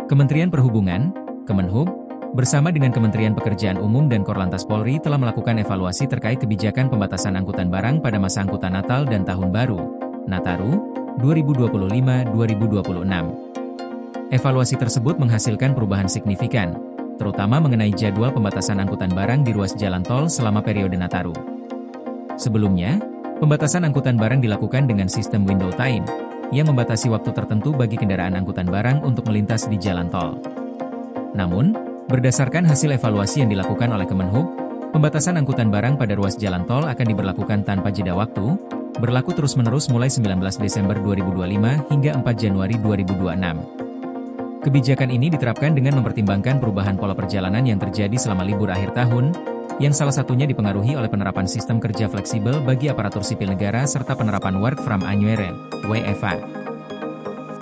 Kementerian Perhubungan, Kemenhub, bersama dengan Kementerian Pekerjaan Umum dan Korlantas Polri telah melakukan evaluasi terkait kebijakan pembatasan angkutan barang pada masa angkutan Natal dan Tahun Baru, Nataru, 2025-2026. Evaluasi tersebut menghasilkan perubahan signifikan, terutama mengenai jadwal pembatasan angkutan barang di ruas jalan tol selama periode Nataru. Sebelumnya, pembatasan angkutan barang dilakukan dengan sistem window time, yang membatasi waktu tertentu bagi kendaraan angkutan barang untuk melintas di jalan tol. Namun, berdasarkan hasil evaluasi yang dilakukan oleh Kemenhub, pembatasan angkutan barang pada ruas jalan tol akan diberlakukan tanpa jeda waktu, berlaku terus-menerus mulai 19 Desember 2025 hingga 4 Januari 2026. Kebijakan ini diterapkan dengan mempertimbangkan perubahan pola perjalanan yang terjadi selama libur akhir tahun, yang salah satunya dipengaruhi oleh penerapan sistem kerja fleksibel bagi aparatur sipil negara serta penerapan Work from Anywhere (WFA).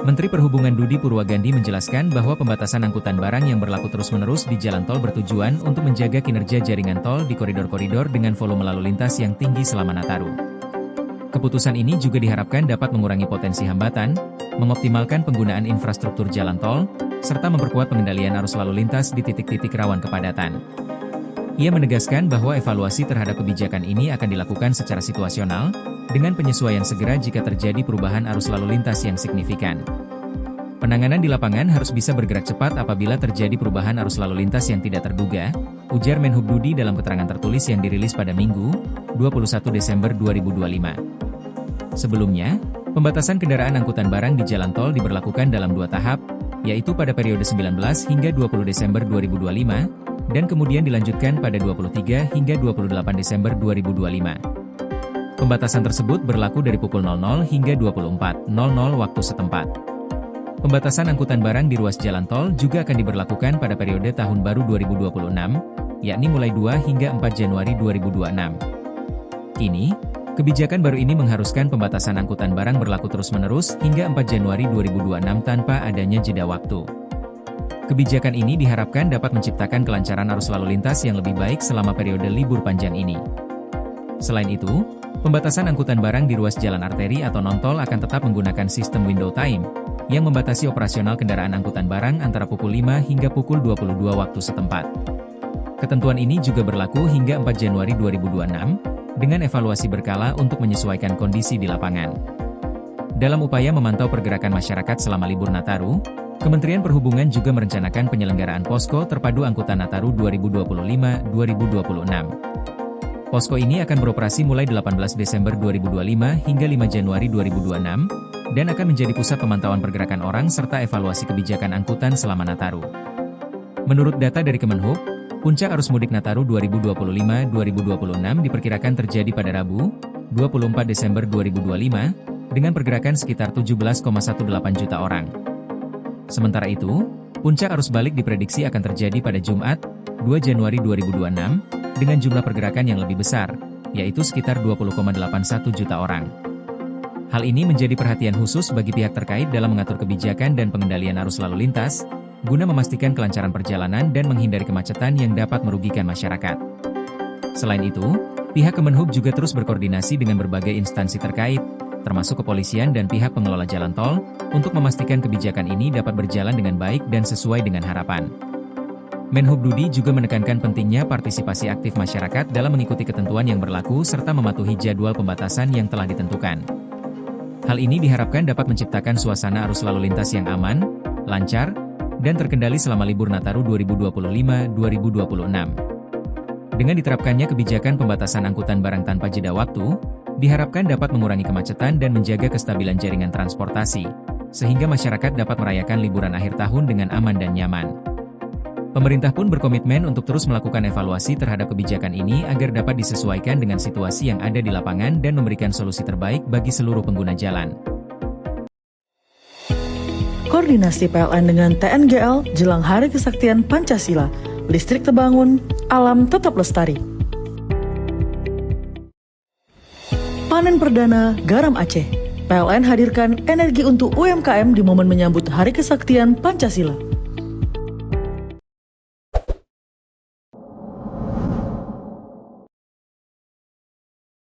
Menteri Perhubungan Budi Purwagandi menjelaskan bahwa pembatasan angkutan barang yang berlaku terus-menerus di jalan tol bertujuan untuk menjaga kinerja jaringan tol di koridor-koridor dengan volume lalu lintas yang tinggi selama Nataru. Keputusan ini juga diharapkan dapat mengurangi potensi hambatan, mengoptimalkan penggunaan infrastruktur jalan tol, serta memperkuat pengendalian arus lalu lintas di titik-titik rawan kepadatan. Ia menegaskan bahwa evaluasi terhadap kebijakan ini akan dilakukan secara situasional, dengan penyesuaian segera jika terjadi perubahan arus lalu lintas yang signifikan. Penanganan di lapangan harus bisa bergerak cepat apabila terjadi perubahan arus lalu lintas yang tidak terduga, ujar Menhub Budi dalam keterangan tertulis yang dirilis pada Minggu, 21 Desember 2025. Sebelumnya, pembatasan kendaraan angkutan barang di jalan tol diberlakukan dalam 2 tahap, yaitu pada periode 19 hingga 20 Desember 2025, dan kemudian dilanjutkan pada 23 hingga 28 Desember 2025. Pembatasan tersebut berlaku dari pukul 00 hingga 24.00 waktu setempat. Pembatasan angkutan barang di ruas jalan tol juga akan diberlakukan pada periode Tahun Baru 2026, yakni mulai 2 hingga 4 Januari 2026. Kini, kebijakan baru ini mengharuskan pembatasan angkutan barang berlaku terus-menerus hingga 4 Januari 2026 tanpa adanya jeda waktu. Kebijakan ini diharapkan dapat menciptakan kelancaran arus lalu lintas yang lebih baik selama periode libur panjang ini. Selain itu, pembatasan angkutan barang di ruas jalan arteri atau non-tol akan tetap menggunakan sistem window time, yang membatasi operasional kendaraan angkutan barang antara pukul 5 hingga pukul 22 waktu setempat. Ketentuan ini juga berlaku hingga 4 Januari 2026, dengan evaluasi berkala untuk menyesuaikan kondisi di lapangan. Dalam upaya memantau pergerakan masyarakat selama libur Nataru, Kementerian Perhubungan juga merencanakan penyelenggaraan Posko Terpadu Angkutan Nataru 2025-2026. Posko ini akan beroperasi mulai 18 Desember 2025 hingga 5 Januari 2026, dan akan menjadi pusat pemantauan pergerakan orang serta evaluasi kebijakan angkutan selama Nataru. Menurut data dari Kemenhub, puncak arus mudik Nataru 2025-2026 diperkirakan terjadi pada Rabu, 24 Desember 2025, dengan pergerakan sekitar 17,18 juta orang. Sementara itu, puncak arus balik diprediksi akan terjadi pada Jumat, 2 Januari 2026, dengan jumlah pergerakan yang lebih besar, yaitu sekitar 20,81 juta orang. Hal ini menjadi perhatian khusus bagi pihak terkait dalam mengatur kebijakan dan pengendalian arus lalu lintas, guna memastikan kelancaran perjalanan dan menghindari kemacetan yang dapat merugikan masyarakat. Selain itu, pihak Kemenhub juga terus berkoordinasi dengan berbagai instansi terkait, termasuk kepolisian dan pihak pengelola jalan tol, untuk memastikan kebijakan ini dapat berjalan dengan baik dan sesuai dengan harapan. Menhub Budi juga menekankan pentingnya partisipasi aktif masyarakat dalam mengikuti ketentuan yang berlaku serta mematuhi jadwal pembatasan yang telah ditentukan. Hal ini diharapkan dapat menciptakan suasana arus lalu lintas yang aman, lancar, dan terkendali selama libur Nataru 2025-2026. Dengan diterapkannya kebijakan pembatasan angkutan barang tanpa jeda waktu, diharapkan dapat mengurangi kemacetan dan menjaga kestabilan jaringan transportasi, sehingga masyarakat dapat merayakan liburan akhir tahun dengan aman dan nyaman. Pemerintah pun berkomitmen untuk terus melakukan evaluasi terhadap kebijakan ini agar dapat disesuaikan dengan situasi yang ada di lapangan dan memberikan solusi terbaik bagi seluruh pengguna jalan. Koordinasi PLN dengan TNGL jelang Hari Kesaktian Pancasila, listrik terbangun, alam tetap lestari. Panen perdana garam Aceh. PLN hadirkan energi untuk UMKM di momen menyambut Hari Kesaktian Pancasila.